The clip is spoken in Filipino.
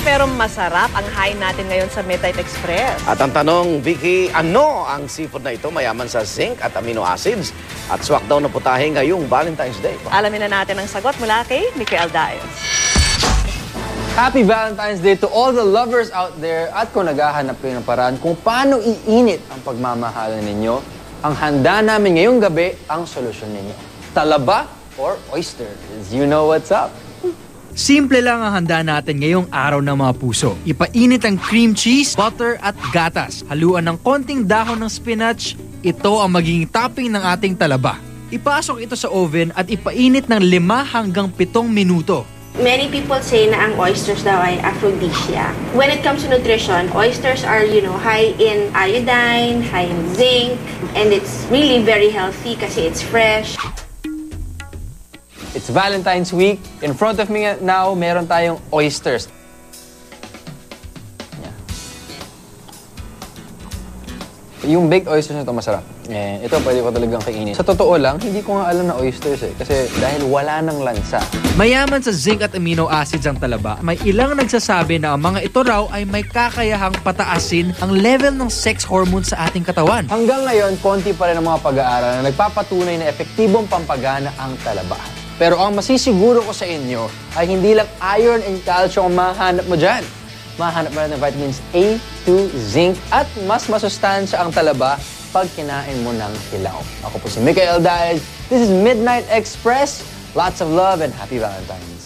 pero masarap ang hain natin ngayon sa Midnight Express. At ang tanong, Vicky, ano ang seafood na ito? Mayaman sa zinc at amino acids. At swak daw na putahe ngayong Valentine's Day. Alamin na natin ang sagot mula kay Michael Daes. Happy Valentine's Day to all the lovers out there. At kung naghahanap kayo ng paraan kung paano iinit ang pagmamahalan ninyo, ang handa namin ngayong gabi ang solusyon ninyo. Talaba or oysters. You know what's up. Simple lang ang handa natin ngayong araw ng mga puso. Ipainit ang cream cheese, butter at gatas. Haluan ng konting dahon ng spinach. Ito ang magiging topping ng ating talaba. Ipasok ito sa oven at ipainit ng 5 hanggang 7 minuto. Many people say na ang oysters daw ay aphrodisiac. When it comes to nutrition, oysters are, high in iodine, high in zinc, and it's really very healthy kasi it's fresh. It's Valentine's week. In front of me now, meron tayong oysters. Yung baked oysters na ito masarap. Ito pwede ko talagang kainin. Sa totoo lang, hindi ko nga alam na oysters Kasi dahil wala nang lansa. Mayaman sa zinc at amino acids ang talaba. May ilang nagsasabi na ang mga ito raw ay may kakayahang pataasin ang level ng sex hormone sa ating katawan. Hanggang ngayon, konti pa rin ang mga pag-aaral na nagpapatunay na epektibong pampagana ang talaba. Pero ang masisiguro ko sa inyo ay hindi lang iron and calcium ang mahanap mo dyan. Mahanap mo rin ng vitamins A, 2, zinc at mas masustansya ang talaba pag kinain mo ng hilaw. Ako po si Michael Daes. This is Midnight Express. Lots of love and happy Valentine's.